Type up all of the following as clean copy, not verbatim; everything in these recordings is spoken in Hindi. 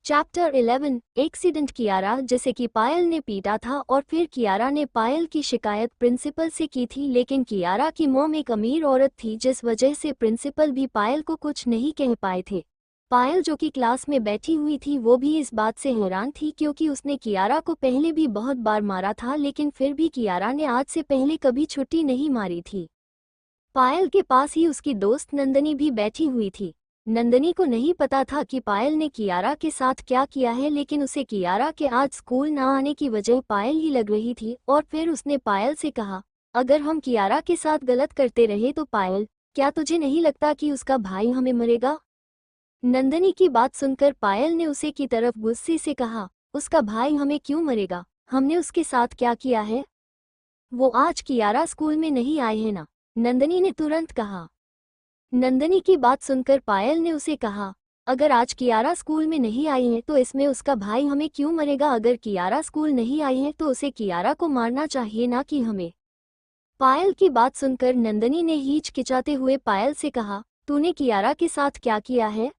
Chapter 11 accident. कियारा, जिसे कि पायल ने पीटा था और फिर कियारा ने पायल की शिकायत प्रिंसिपल से की थी, लेकिन कियारा की मॉम एक अमीर औरत थी जिस वजह से प्रिंसिपल भी पायल को कुछ नहीं कह पाए थे। पायल जो कि क्लास में बैठी हुई थी वो भी इस बात से हैरान थी क्योंकि उसने कियारा को पहले भी बहुत बार मारा था, लेकिन फिर भी कियारा ने आज से पहले कभी छुट्टी नहीं मारी थी। पायल के पास ही उसकी दोस्त नंदनी भी बैठी हुई थी। नंदनी को नहीं पता था कि पायल ने कियारा के साथ क्या किया है, लेकिन उसे कियारा के आज स्कूल न आने की वजह पायल ही लग रही थी और फिर उसने पायल से कहा, अगर हम कियारा के साथ गलत करते रहे तो पायल, क्या तुझे नहीं लगता कि उसका भाई हमें मरेगा? नंदनी की बात सुनकर पायल ने उसे की तरफ गुस्से से कहा, उसका भाई हमें क्यों मरेगा? हमने उसके साथ क्या किया है? वो आज कियारा स्कूल में नहीं आए हैं ना? नंदनी ने तुरंत कहा। नंदनी की बात सुनकर पायल ने उसे कहा, अगर आज कियारा स्कूल में नहीं आई है तो इसमें उसका भाई हमें क्यों मरेगा? अगर कियारा स्कूल नहीं आई है तो उसे कियारा को मारना चाहिए ना कि हमें। पायल की बात सुनकर नंदनी ने हिचकिचाते हुए पायल से कहा, तूने कियारा के साथ क्या किया है?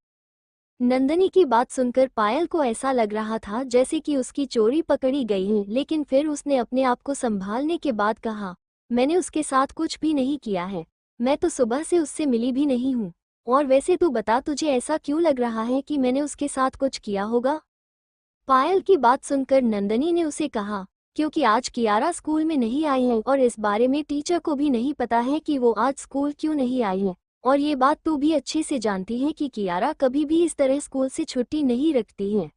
नंदनी की बात सुनकर पायल को ऐसा लग रहा था जैसे कि उसकी चोरी पकड़ी गई है, लेकिन फिर उसने अपने आप को संभालने के बाद कहा, मैंने उसके साथ कुछ भी नहीं किया है। मैं तो सुबह से उससे मिली भी नहीं हूँ। और वैसे तू बता, तुझे ऐसा क्यों लग रहा है कि मैंने उसके साथ कुछ किया होगा? पायल की बात सुनकर नंदनी ने उसे कहा, क्योंकि आज कियारा स्कूल में नहीं आई है और इस बारे में टीचर को भी नहीं पता है कि वो आज स्कूल क्यों नहीं आई है। और ये बात तू भी अच्छे से जानती है कि कियारा कभी भी इस तरह स्कूल से छुट्टी नहीं रखती है।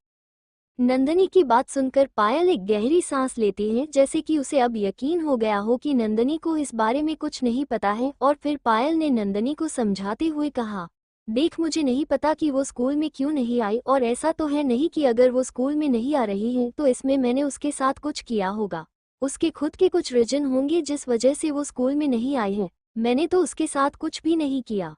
नंदनी की बात सुनकर पायल एक गहरी सांस लेती है, जैसे कि उसे अब यकीन हो गया हो कि नंदनी को इस बारे में कुछ नहीं पता है। और फिर पायल ने नंदनी को समझाते हुए कहा, देख, मुझे नहीं पता कि वो स्कूल में क्यों नहीं आई, और ऐसा तो है नहीं कि अगर वो स्कूल में नहीं आ रही है तो इसमें मैंने उसके साथ कुछ किया होगा। उसके खुद के कुछ रीजन होंगे जिस वजह से वो स्कूल में नहीं आई है। मैंने तो उसके साथ कुछ भी नहीं किया।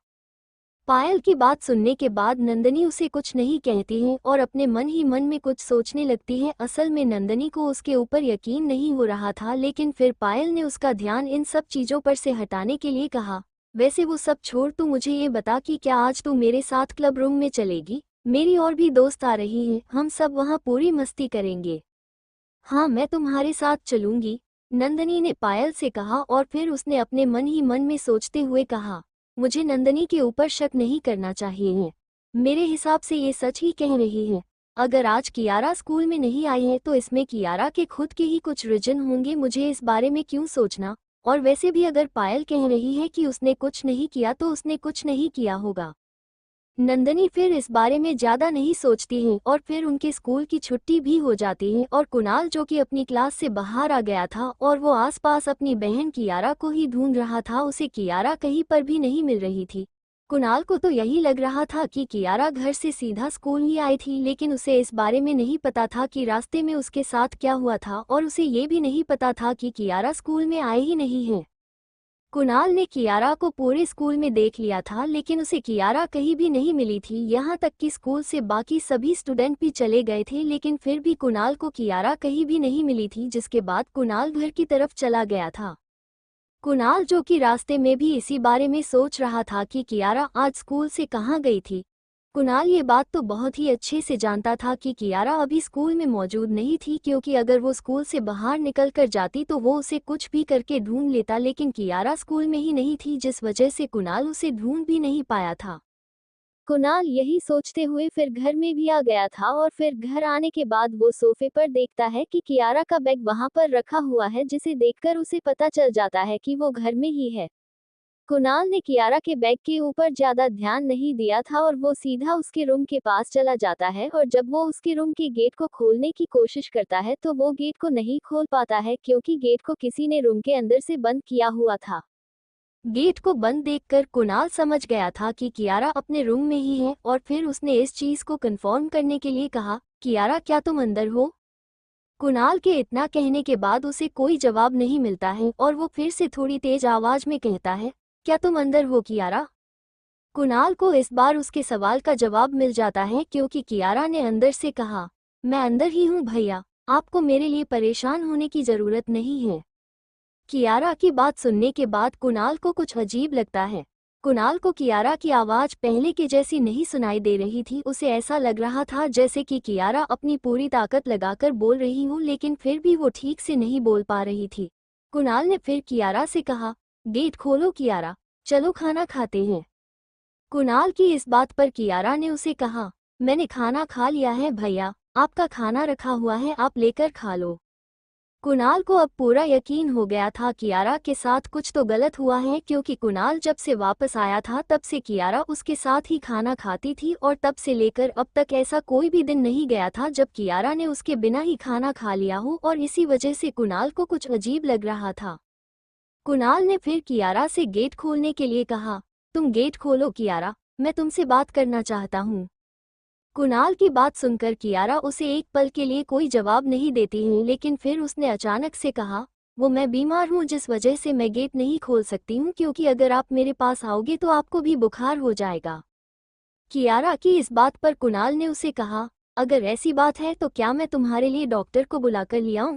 पायल की बात सुनने के बाद नंदनी उसे कुछ नहीं कहती है और अपने मन ही मन में कुछ सोचने लगती है। असल में नंदनी को उसके ऊपर यकीन नहीं हो रहा था, लेकिन फिर पायल ने उसका ध्यान इन सब चीज़ों पर से हटाने के लिए कहा, वैसे वो सब छोड़, तू मुझे ये बता कि क्या आज तू मेरे साथ क्लब रूम में चलेगी? मेरी और भी दोस्त आ रही हैं, हम सब वहाँ पूरी मस्ती करेंगे। हाँ, मैं तुम्हारे साथ चलूंगी, नंदनी ने पायल से कहा। और फिर उसने अपने मन ही मन में सोचते हुए कहा, मुझे नंदनी के ऊपर शक नहीं करना चाहिए। मेरे हिसाब से ये सच ही कह रही है। अगर आज कियारा स्कूल में नहीं आई है तो इसमें कियारा के खुद के ही कुछ रीजन होंगे, मुझे इस बारे में क्यों सोचना। और वैसे भी अगर पायल कह रही है कि उसने कुछ नहीं किया तो उसने कुछ नहीं किया होगा। नंदनी फिर इस बारे में ज्यादा नहीं सोचती है और फिर उनके स्कूल की छुट्टी भी हो जाती है। और कुणाल, जो कि अपनी क्लास से बाहर आ गया था और वो आसपास अपनी बहन कियारा को ही ढूंढ रहा था, उसे कियारा कहीं पर भी नहीं मिल रही थी। कुणाल को तो यही लग रहा था कि कियारा घर से सीधा स्कूल ही आई थी, लेकिन उसे इस बारे में नहीं पता था कि रास्ते में उसके साथ क्या हुआ था, और उसे ये भी नहीं पता था कि कियारा स्कूल में आई ही नहीं है। कुणाल ने कियारा को पूरे स्कूल में देख लिया था, लेकिन उसे कियारा कहीं भी नहीं मिली थी। यहाँ तक कि स्कूल से बाकी सभी स्टूडेंट भी चले गए थे, लेकिन फिर भी कुणाल को कियारा कहीं भी नहीं मिली थी, जिसके बाद कुणाल घर की तरफ चला गया था। कुणाल, जो कि रास्ते में भी इसी बारे में सोच रहा था कि कियारा आज स्कूल से कहाँ गई थी। कुणाल ये बात तो बहुत ही अच्छे से जानता था कि कियारा अभी स्कूल में मौजूद नहीं थी, क्योंकि अगर वो स्कूल से बाहर निकल कर जाती तो वो उसे कुछ भी करके ढूंढ लेता, लेकिन कियारा स्कूल में ही नहीं थी, जिस वजह से कुणाल उसे ढूंढ भी नहीं पाया था। कुणाल यही सोचते हुए फिर घर में भी आ गया था, और फिर घर आने के बाद वो सोफे पर देखता है कि कियारा का बैग वहां पर रखा हुआ है, जिसे देखकर उसे पता चल जाता है कि वो घर में ही है। कुणाल ने कियारा के बैग के ऊपर ज्यादा ध्यान नहीं दिया था और वो सीधा उसके रूम के पास चला जाता है, और जब वो उसके रूम के गेट को खोलने की कोशिश करता है तो वो गेट को नहीं खोल पाता है, क्योंकि गेट को किसी ने रूम के अंदर से बंद किया हुआ था। गेट को बंद देखकर कुणाल समझ गया था कि कियारा अपने रूम में ही है, और फिर उसने इस चीज को कंफर्म करने के लिए कहा, कियारा, क्या तुम अंदर हो? कुणाल के इतना कहने के बाद उसे कोई जवाब नहीं मिलता है और वो फिर से थोड़ी तेज आवाज में कहता है, क्या तुम अंदर हो कियारा? कुणाल को इस बार उसके सवाल का जवाब मिल जाता है, क्योंकि कियारा ने अंदर से कहा, मैं अंदर ही हूँ भैया, आपको मेरे लिए परेशान होने की जरूरत नहीं है। कियारा की बात सुनने के बाद कुणाल को कुछ अजीब लगता है। कुणाल को कियारा की आवाज पहले के जैसी नहीं सुनाई दे रही थी। उसे ऐसा लग रहा था जैसे कि कियारा अपनी पूरी ताकत लगाकर बोल रही हो, लेकिन फिर भी वो ठीक से नहीं बोल पा रही थी। कुणाल ने फिर कियारा से कहा, गेट खोलो कियारा, चलो खाना खाते हैं। कुणाल की इस बात पर कियारा ने उसे कहा, मैंने खाना खा लिया है भैया, आपका खाना रखा हुआ है, आप लेकर खा लो। कुणाल को अब पूरा यकीन हो गया था कियारा के साथ कुछ तो गलत हुआ है, क्योंकि कुणाल जब से वापस आया था तब से कियारा उसके साथ ही खाना खाती थी और तब से लेकर अब तक ऐसा कोई भी दिन नहीं गया था जब कियारा ने उसके बिना ही खाना खा लिया हो, और इसी वजह से कुणाल को कुछ अजीब लग रहा था। कुणाल ने फिर कियारा से गेट खोलने के लिए कहा, तुम गेट खोलो कियारा, मैं तुमसे बात करना चाहता हूँ। कुणाल की बात सुनकर कियारा उसे एक पल के लिए कोई जवाब नहीं देती है, लेकिन फिर उसने अचानक से कहा, वो मैं बीमार हूँ जिस वजह से मैं गेट नहीं खोल सकती हूँ, क्योंकि अगर आप मेरे पास आओगे तो आपको भी बुखार हो जाएगा। कियारा की इस बात पर कुणाल ने उसे कहा, अगर ऐसी बात है तो क्या मैं तुम्हारे लिए डॉक्टर को बुलाकर ले आऊं?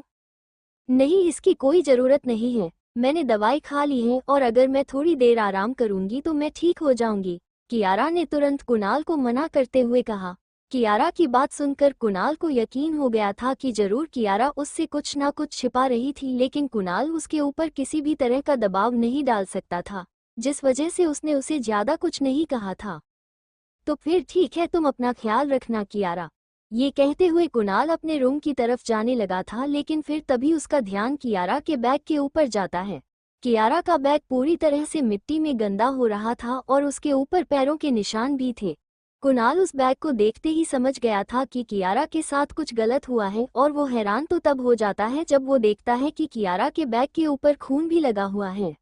नहीं, इसकी कोई ज़रूरत नहीं है, मैंने दवाई खा ली है और अगर मैं थोड़ी देर आराम करूंगी तो मैं ठीक हो जाऊंगी। कियारा ने तुरंत कुणाल को मना करते हुए कहा। कियारा की बात सुनकर कुणाल को यकीन हो गया था कि जरूर कियारा उससे कुछ ना कुछ छिपा रही थी, लेकिन कुणाल उसके ऊपर किसी भी तरह का दबाव नहीं डाल सकता था, जिस वजह से उसने उसे ज्यादा कुछ नहीं कहा था। तो फिर ठीक है, तुम अपना ख्याल रखना कियारा। ये कहते हुए कुणाल अपने रूम की तरफ जाने लगा था, लेकिन फिर तभी उसका ध्यान कियारा के बैग के ऊपर जाता है। कियारा का बैग पूरी तरह से मिट्टी में गंदा हो रहा था और उसके ऊपर पैरों के निशान भी थे। कुणाल उस बैग को देखते ही समझ गया था कि कियारा के साथ कुछ गलत हुआ है, और वो हैरान तो तब हो जाता है जब वो देखता है कि कियारा के बैग के ऊपर खून भी लगा हुआ है।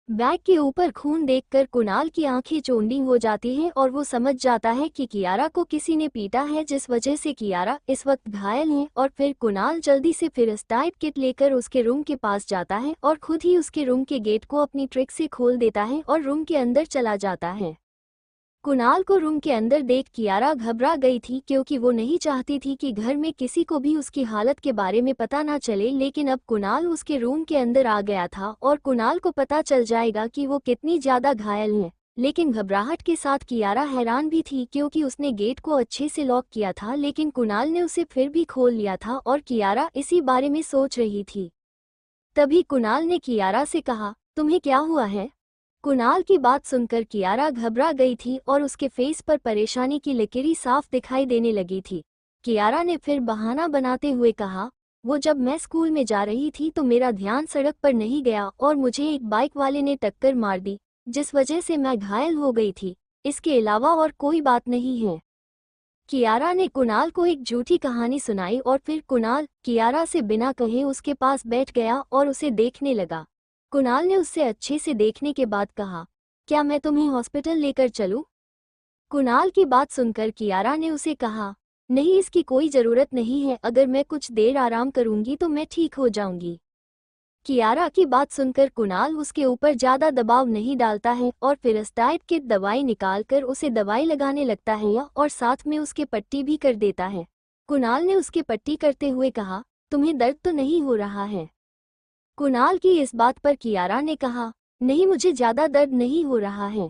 बैग के ऊपर खून देखकर कुणाल की आंखें चौंधी हो जाती हैं और वो समझ जाता है कि कियारा को किसी ने पीटा है, जिस वजह से कियारा इस वक्त घायल है। और फिर कुणाल जल्दी से फर्स्ट एड किट लेकर उसके रूम के पास जाता है और खुद ही उसके रूम के गेट को अपनी ट्रिक से खोल देता है और रूम के अंदर चला जाता है। कुणाल को रूम के अंदर देख कियारा घबरा गई थी, क्योंकि वो नहीं चाहती थी कि घर में किसी को भी उसकी हालत के बारे में पता ना चले, लेकिन अब कुणाल उसके रूम के अंदर आ गया था और कुणाल को पता चल जाएगा कि वो कितनी ज्यादा घायल है। लेकिन घबराहट के साथ कियारा हैरान भी थी, क्योंकि उसने गेट को अच्छे से लॉक किया था, लेकिन कुणाल ने उसे फिर भी खोल लिया था और कियारा इसी बारे में सोच रही थी। तभी कुणाल ने कियारा से कहा, तुम्हें क्या हुआ है? कुणाल की बात सुनकर कियारा घबरा गई थी और उसके फेस पर परेशानी की लकीरें साफ दिखाई देने लगी थी। कियारा ने फिर बहाना बनाते हुए कहा, वो जब मैं स्कूल में जा रही थी तो मेरा ध्यान सड़क पर नहीं गया और मुझे एक बाइक वाले ने टक्कर मार दी, जिस वजह से मैं घायल हो गई थी। इसके अलावा और कोई बात नहीं है। कियारा ने कुणाल को एक झूठी कहानी सुनाई और फिर कुणाल कियारा से बिना कहे उसके पास बैठ गया और उसे देखने लगा। कुणाल ने उससे अच्छे से देखने के बाद कहा, क्या मैं तुम्हें हॉस्पिटल लेकर चलूं? कुणाल की बात सुनकर कियारा ने उसे कहा, नहीं, इसकी कोई ज़रूरत नहीं है, अगर मैं कुछ देर आराम करूंगी तो मैं ठीक हो जाऊंगी। कियारा की बात सुनकर कुणाल उसके ऊपर ज़्यादा दबाव नहीं डालता है और फर्स्ट एड किट दवाई निकालकर उसे दवाई लगाने लगता है और साथ में उसके पट्टी भी कर देता है। कुणाल ने उसके पट्टी करते हुए कहा, तुम्हें दर्द तो नहीं हो रहा है? कुणाल की इस बात पर कियारा ने कहा, नहीं, मुझे ज़्यादा दर्द नहीं हो रहा है।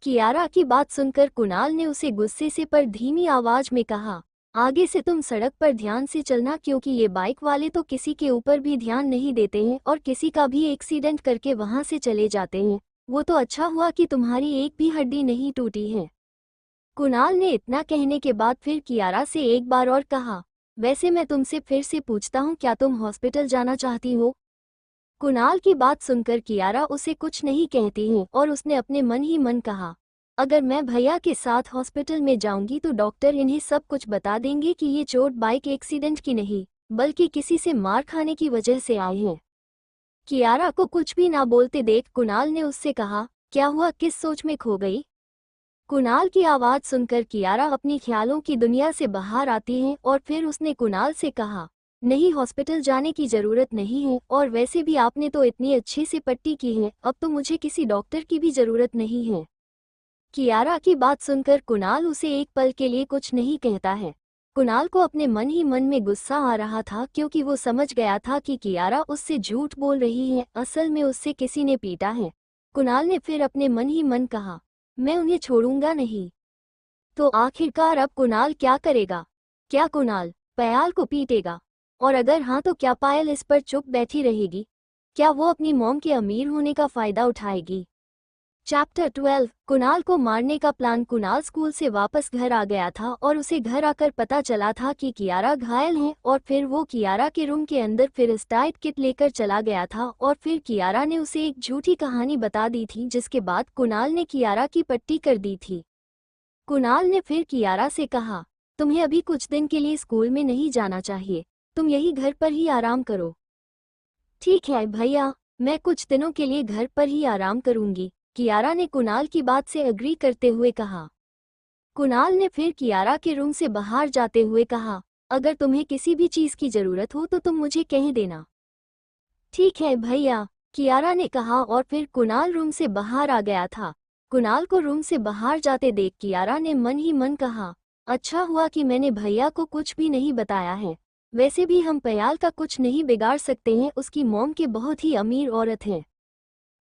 कियारा की बात सुनकर कुणाल ने उसे गुस्से से पर धीमी आवाज में कहा, आगे से तुम सड़क पर ध्यान से चलना, क्योंकि ये बाइक वाले तो किसी के ऊपर भी ध्यान नहीं देते हैं और किसी का भी एक्सीडेंट करके वहां से चले जाते हैं। वो तो अच्छा हुआ कि तुम्हारी एक भी हड्डी नहीं टूटी है। कुणाल ने इतना कहने के बाद फिर कियारा से एक बार और कहा, वैसे मैं तुमसे फिर से पूछता हूँ, क्या तुम हॉस्पिटल जाना चाहती हो? कुणाल की बात सुनकर कियारा उसे कुछ नहीं कहती है और उसने अपने मन ही मन कहा, अगर मैं भैया के साथ हॉस्पिटल में जाऊंगी तो डॉक्टर इन्हें सब कुछ बता देंगे कि ये चोट बाइक एक्सीडेंट की नहीं बल्कि किसी से मार खाने की वजह से आए हैं। कियारा को कुछ भी ना बोलते देख कुणाल ने उससे कहा, क्या हुआ, किस सोच में खो गई? कुणाल की आवाज सुनकर कियारा अपनी ख्यालों की दुनिया से बाहर आती है और फिर उसने कुणाल से कहा, नहीं, हॉस्पिटल जाने की जरूरत नहीं है, और वैसे भी आपने तो इतनी अच्छी से पट्टी की है, अब तो मुझे किसी डॉक्टर की भी जरूरत नहीं है। कियारा की बात सुनकर कुणाल उसे एक पल के लिए कुछ नहीं कहता है। कुणाल को अपने मन ही मन में गुस्सा आ रहा था, क्योंकि वो समझ गया था कि कियारा उससे झूठ बोल रही है, असल में उससे किसी ने पीटा है। कुणाल ने फिर अपने मन ही मन कहा, मैं उन्हें छोड़ूंगा नहीं। तो आखिरकार अब कुणाल क्या करेगा? क्या कुणाल पायल को पीटेगा? और अगर हाँ तो क्या पायल इस पर चुप बैठी रहेगी? क्या वो अपनी मॉम के अमीर होने का फायदा उठाएगी? चैप्टर 12। कुणाल को मारने का प्लान। कुणाल स्कूल से वापस घर आ गया था और उसे घर आकर पता चला था कि कियारा घायल है, और फिर वो कियारा के रूम के अंदर फर्स्ट एड किट लेकर चला गया था और फिर कियारा ने उसे एक झूठी कहानी बता दी थी, जिसके बाद कुणाल ने कियारा की पट्टी कर दी थी। कुणाल ने फिर कियारा से कहा, तुम्हें अभी कुछ दिन के लिए स्कूल में नहीं जाना चाहिए, तुम यही घर पर ही आराम करो। ठीक है भैया, मैं कुछ दिनों के लिए घर पर ही आराम करूंगी, कियारा ने कुणाल की बात से अग्री करते हुए कहा। कुणाल ने फिर कियारा के रूम से बाहर जाते हुए कहा, अगर तुम्हें किसी भी चीज की जरूरत हो तो तुम मुझे कह देना। ठीक है भैया, कियारा ने कहा और फिर कुणाल रूम से बाहर आ गया था। कुणाल को रूम से बाहर जाते देख कियारा ने मन ही मन कहा, अच्छा हुआ कि मैंने भैया को कुछ भी नहीं बताया है। वैसे भी हम पायल का कुछ नहीं बिगाड़ सकते हैं, उसकी मॉम के बहुत ही अमीर औरत है।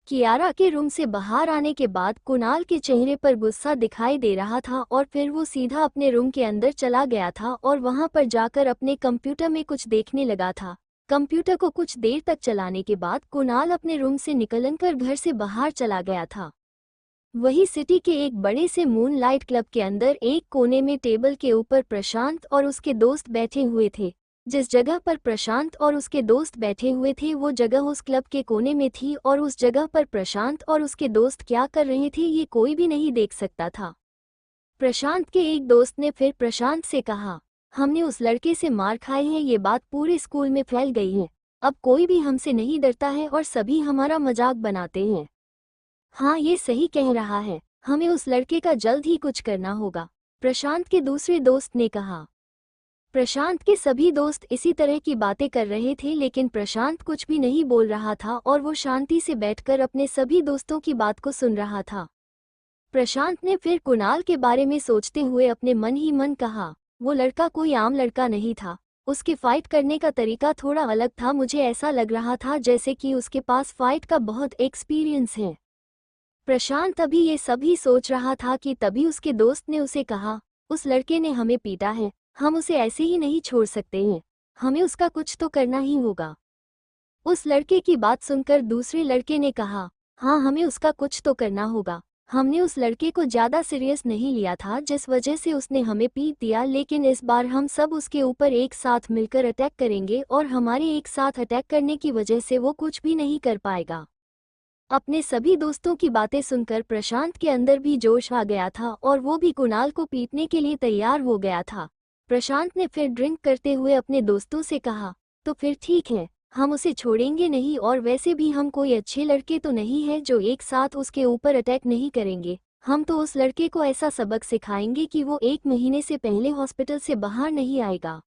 कियारा के रूम से बाहर आने के बाद कुणाल के चेहरे पर गुस्सा दिखाई दे रहा था और फिर वो सीधा अपने रूम के अंदर चला गया था और वहां पर जाकर अपने कंप्यूटर में कुछ देखने लगा था। कंप्यूटर को कुछ देर तक चलाने के बाद कुणाल अपने रूम से निकलकर घर से बाहर चला गया था। वही सिटी के एक बड़े से मूनलाइट क्लब के अंदर एक कोने में टेबल के ऊपर प्रशांत और उसके दोस्त बैठे हुए थे। जिस जगह पर प्रशांत और उसके दोस्त बैठे हुए थे वो जगह उस क्लब के कोने में थी, और उस जगह पर प्रशांत और उसके दोस्त क्या कर रहे थे ये कोई भी नहीं देख सकता था। प्रशांत के एक दोस्त ने फिर प्रशांत से कहा, हमने उस लड़के से मार खाई है, ये बात पूरे स्कूल में फैल गई है। अब कोई भी हमसे नहीं डरता है और सभी हमारा मजाक बनाते हैं। हाँ, ये सही कह रहा है, हमें उस लड़के का जल्द ही कुछ करना होगा, प्रशांत के दूसरे दोस्त ने कहा। प्रशांत के सभी दोस्त इसी तरह की बातें कर रहे थे, लेकिन प्रशांत कुछ भी नहीं बोल रहा था और वो शांति से बैठकर अपने सभी दोस्तों की बात को सुन रहा था। प्रशांत ने फिर कुणाल के बारे में सोचते हुए अपने मन ही मन कहा, वो लड़का कोई आम लड़का नहीं था, उसके फाइट करने का तरीका थोड़ा अलग था। मुझे ऐसा लग रहा था जैसे कि उसके पास फाइट का बहुत एक्सपीरियंस है। प्रशांत अभी ये सभी सोच रहा था कि तभी उसके दोस्त ने उसे कहा, उस लड़के ने हमें पीटा है, हम उसे ऐसे ही नहीं छोड़ सकते हैं, हमें उसका कुछ तो करना ही होगा। उस लड़के की बात सुनकर दूसरे लड़के ने कहा, हाँ, हमें उसका कुछ तो करना होगा। हमने उस लड़के को ज़्यादा सीरियस नहीं लिया था जिस वजह से उसने हमें पीट दिया, लेकिन इस बार हम सब उसके ऊपर एक साथ मिलकर अटैक करेंगे और हमारे एक साथ अटैक करने की वजह से वो कुछ भी नहीं कर पाएगा। अपने सभी दोस्तों की बातें सुनकर प्रशांत के अंदर भी जोश आ गया था और वो भी कुणाल को पीटने के लिए तैयार हो गया था। प्रशांत ने फिर ड्रिंक करते हुए अपने दोस्तों से कहा, तो फिर ठीक है, हम उसे छोड़ेंगे नहीं, और वैसे भी हम कोई अच्छे लड़के तो नहीं है जो एक साथ उसके ऊपर अटैक नहीं करेंगे। हम तो उस लड़के को ऐसा सबक सिखाएंगे कि वो 1 महीने से पहले हॉस्पिटल से बाहर नहीं आएगा।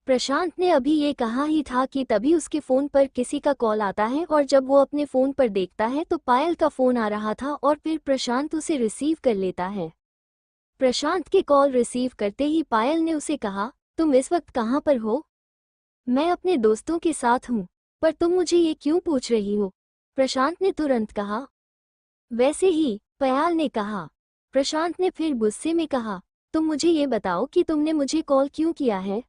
प्रशांत ने अभी ये कहा ही था कि तभी उसके फ़ोन पर किसी का कॉल आता है, और जब वो अपने फ़ोन पर देखता है तो पायल का फ़ोन आ रहा था और फिर प्रशांत उसे रिसीव कर लेता है। प्रशांत के कॉल रिसीव करते ही पायल ने उसे कहा, तुम इस वक्त कहाँ पर हो? मैं अपने दोस्तों के साथ हूँ, पर तुम मुझे ये क्यों पूछ रही हो? प्रशांत ने तुरंत कहा। वैसे ही, पायल ने कहा। प्रशांत ने फिर गुस्से में कहा, तुम मुझे ये बताओ कि तुमने मुझे कॉल क्यों किया है?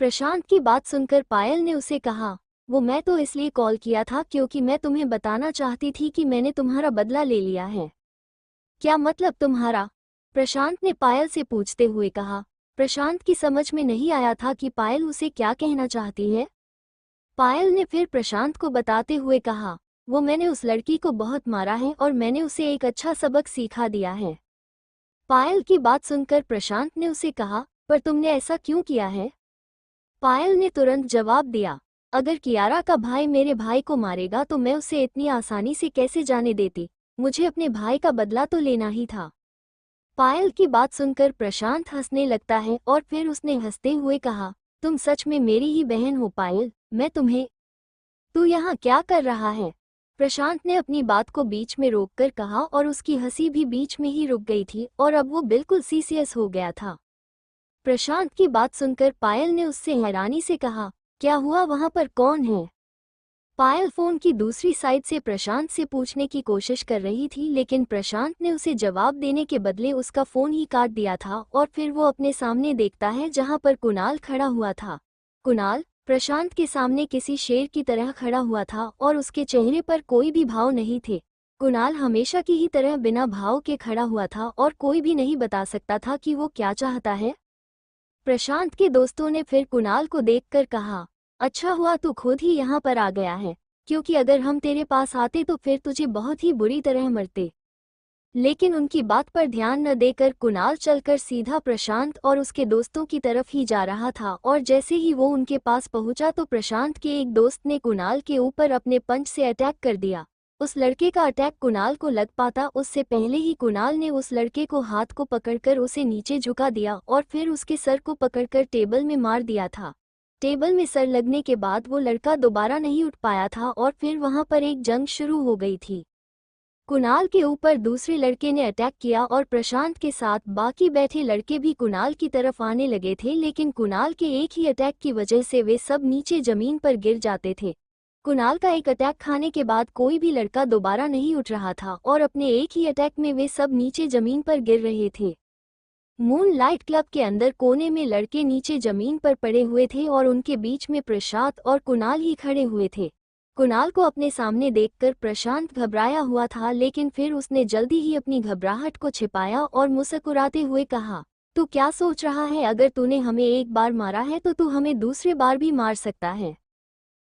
प्रशांत की बात सुनकर पायल ने उसे कहा, वो मैं तो इसलिए कॉल किया था क्योंकि मैं तुम्हें बताना चाहती थी कि मैंने तुम्हारा बदला ले लिया है। क्या मतलब तुम्हारा? प्रशांत ने पायल से पूछते हुए कहा। प्रशांत की समझ में नहीं आया था कि पायल उसे क्या कहना चाहती है। पायल ने फिर प्रशांत को बताते हुए कहा, वो मैंने उस लड़की को बहुत मारा है और मैंने उसे एक अच्छा सबक सिखा दिया है। पायल की बात सुनकर प्रशांत ने उसे कहा, पर तुमने ऐसा क्यों किया है? पायल ने तुरंत जवाब दिया, अगर कियारा का भाई मेरे भाई को मारेगा तो मैं उसे इतनी आसानी से कैसे जाने देती, मुझे अपने भाई का बदला तो लेना ही था। पायल की बात सुनकर प्रशांत हंसने लगता है और फिर उसने हंसते हुए कहा, तुम सच में मेरी ही बहन हो पायल, मैं तुम्हें। तू यहाँ क्या कर रहा है? प्रशांत ने अपनी बात को बीच में रोककर कहा और उसकी हंसी भी बीच में ही रुक गई थी और अब वो बिल्कुल सीरियस हो गया था। प्रशांत की बात सुनकर पायल ने उससे हैरानी से कहा, क्या हुआ, वहां पर कौन है? पायल फोन की दूसरी साइड से प्रशांत से पूछने की कोशिश कर रही थी, लेकिन प्रशांत ने उसे जवाब देने के बदले उसका फोन ही काट दिया था और फिर वो अपने सामने देखता है जहां पर कुणाल खड़ा हुआ था। कुणाल प्रशांत के सामने किसी शेर की तरह खड़ा हुआ था और उसके चेहरे पर कोई भी भाव नहीं थे। कुणाल हमेशा की ही तरह बिना भाव के खड़ा हुआ था और कोई भी नहीं बता सकता था कि वो क्या चाहता है। प्रशांत के दोस्तों ने फिर कुणाल को देखकर कहा, अच्छा हुआ तू खुद ही यहाँ पर आ गया है, क्योंकि अगर हम तेरे पास आते तो फिर तुझे बहुत ही बुरी तरह मरते। लेकिन उनकी बात पर ध्यान न देकर कुणाल चलकर सीधा प्रशांत और उसके दोस्तों की तरफ ही जा रहा था और जैसे ही वो उनके पास पहुंचा तो प्रशांत के एक दोस्त ने कुणाल के ऊपर अपने पंच से अटैक कर दिया। उस लड़के का अटैक कुणाल को लग पाता उससे पहले ही कुणाल ने उस लड़के को हाथ को पकड़कर उसे नीचे झुका दिया और फिर उसके सर को पकड़कर टेबल में मार दिया था। टेबल में सर लगने के बाद वो लड़का दोबारा नहीं उठ पाया था और फिर वहां पर एक जंग शुरू हो गई थी। कुणाल के ऊपर दूसरे लड़के ने अटैक किया और प्रशांत के साथ बाकी बैठे लड़के भी कुणाल की तरफ आने लगे थे, लेकिन कुणाल के एक ही अटैक की वजह से वे सब नीचे जमीन पर गिर जाते थे। कुणाल का एक अटैक खाने के बाद कोई भी लड़का दोबारा नहीं उठ रहा था और अपने एक ही अटैक में वे सब नीचे जमीन पर गिर रहे थे। मून लाइट क्लब के अंदर कोने में लड़के नीचे जमीन पर पड़े हुए थे और उनके बीच में प्रशांत और कुणाल ही खड़े हुए थे। कुणाल को अपने सामने देखकर प्रशांत घबराया हुआ था, लेकिन फिर उसने जल्दी ही अपनी घबराहट को छिपाया और मुस्कुराते हुए कहा, तू क्या सोच रहा है? अगर तूने हमें एक बार मारा है तो तू हमें दूसरे बार भी मार सकता है।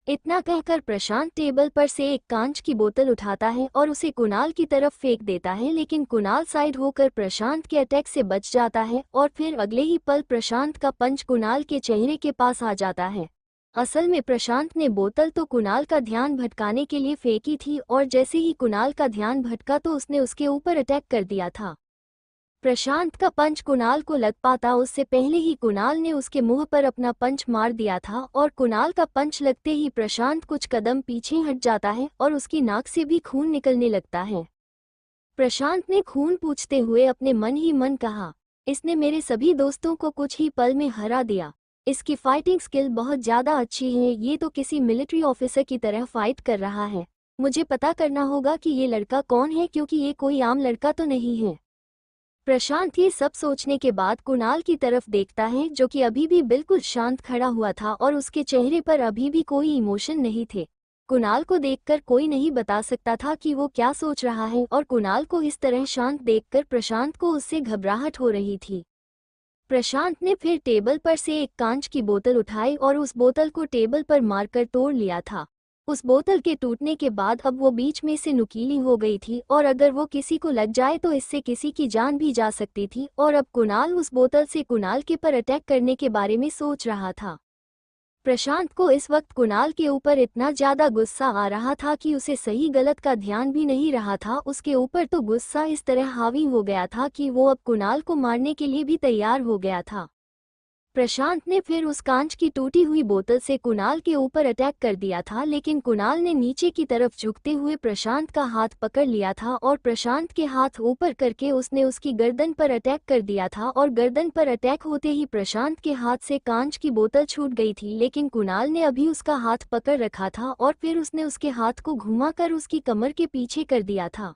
इतना कहकर प्रशांत टेबल पर से एक कांच की बोतल उठाता है और उसे कुणाल की तरफ फेंक देता है, लेकिन कुणाल साइड होकर प्रशांत के अटैक से बच जाता है और फिर अगले ही पल प्रशांत का पंच कुणाल के चेहरे के पास आ जाता है। असल में प्रशांत ने बोतल तो कुणाल का ध्यान भटकाने के लिए फेंकी थी और जैसे ही कुणाल का ध्यान भटका तो उसने उसके ऊपर अटैक कर दिया था। प्रशांत का पंच कुणाल को लग पाता उससे पहले ही कुणाल ने उसके मुंह पर अपना पंच मार दिया था और कुणाल का पंच लगते ही प्रशांत कुछ कदम पीछे हट जाता है और उसकी नाक से भी खून निकलने लगता है। प्रशांत ने खून पूछते हुए अपने मन ही मन कहा, इसने मेरे सभी दोस्तों को कुछ ही पल में हरा दिया। इसकी फाइटिंग स्किल बहुत ज़्यादा अच्छी है, ये तो किसी मिलिट्री ऑफिसर की तरह फाइट कर रहा है। मुझे पता करना होगा कि ये लड़का कौन है, क्योंकि ये कोई आम लड़का तो नहीं है। प्रशांत ये सब सोचने के बाद कुणाल की तरफ देखता है, जो कि अभी भी बिल्कुल शांत खड़ा हुआ था और उसके चेहरे पर अभी भी कोई इमोशन नहीं थे। कुणाल को देखकर कोई नहीं बता सकता था कि वो क्या सोच रहा है और कुणाल को इस तरह शांत देखकर प्रशांत को उससे घबराहट हो रही थी। प्रशांत ने फिर टेबल पर से एक कांच की बोतल उठाई और उस बोतल को टेबल पर मारकर तोड़ लिया था। उस बोतल के टूटने के बाद अब वो बीच में से नुकीली हो गई थी और अगर वो किसी को लग जाए तो इससे किसी की जान भी जा सकती थी और अब कुणाल उस बोतल से कुणाल के पर अटैक करने के बारे में सोच रहा था। प्रशांत को इस वक्त कुणाल के ऊपर इतना ज्यादा गुस्सा आ रहा था कि उसे सही गलत का ध्यान भी नहीं रहा था। उसके ऊपर तो गुस्सा इस तरह हावी हो गया था कि वो अब कुणाल को मारने के लिए भी तैयार हो गया था। प्रशांत ने फिर उस कांच की टूटी हुई बोतल से कुणाल के ऊपर अटैक कर दिया था, लेकिन कुणाल ने नीचे की तरफ झुकते हुए प्रशांत का हाथ पकड़ लिया था और प्रशांत के हाथ ऊपर करके उसने उसकी गर्दन पर अटैक कर दिया था और गर्दन पर अटैक होते ही प्रशांत के हाथ से कांच की बोतल छूट गई थी, लेकिन कुणाल ने अभी उसका हाथ पकड़ रखा था और फिर उसने उसके हाथ को घुमाकर उसकी कमर के पीछे कर दिया था।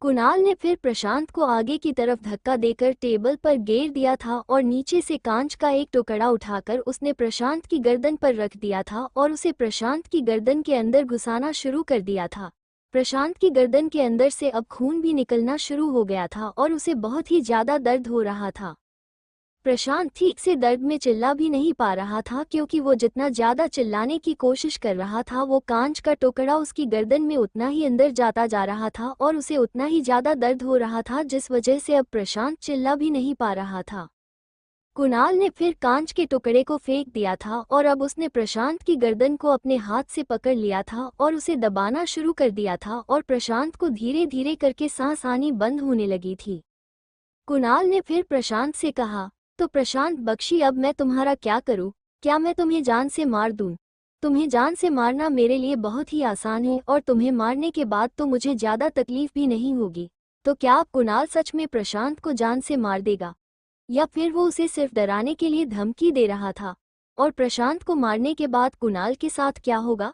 कुणाल ने फिर प्रशांत को आगे की तरफ धक्का देकर टेबल पर गिर दिया था और नीचे से कांच का एक टुकड़ा उठाकर उसने प्रशांत की गर्दन पर रख दिया था और उसे प्रशांत की गर्दन के अंदर घुसाना शुरू कर दिया था। प्रशांत की गर्दन के अंदर से अब खून भी निकलना शुरू हो गया था और उसे बहुत ही ज्यादा दर्द हो रहा था। प्रशांत ठीक से दर्द में चिल्ला भी नहीं पा रहा था, क्योंकि वो जितना ज्यादा चिल्लाने की कोशिश कर रहा था वो कांच का टुकड़ा उसकी गर्दन में उतना ही अंदर जाता जा रहा था और उसे उतना ही ज्यादा दर्द हो रहा था, जिस वजह से अब प्रशांत चिल्ला भी नहीं पा रहा था। कुणाल ने फिर कांच के टुकड़े को फेंक दिया था और अब उसने प्रशांत की गर्दन को अपने हाथ से पकड़ लिया था और उसे दबाना शुरू कर दिया था और प्रशांत को धीरे धीरे करके सांस आनी बंद होने लगी थी। कुणाल ने फिर प्रशांत से कहा, तो प्रशांत बख्शी, अब मैं तुम्हारा क्या करूं? क्या मैं तुम्हें जान से मार दूं? तुम्हें जान से मारना मेरे लिए बहुत ही आसान है और तुम्हें मारने के बाद तो मुझे ज्यादा तकलीफ भी नहीं होगी। तो क्या अब कुणाल सच में प्रशांत को जान से मार देगा, या फिर वो उसे सिर्फ डराने के लिए धमकी दे रहा था? और प्रशांत को मारने के बाद कुणाल के साथ क्या होगा?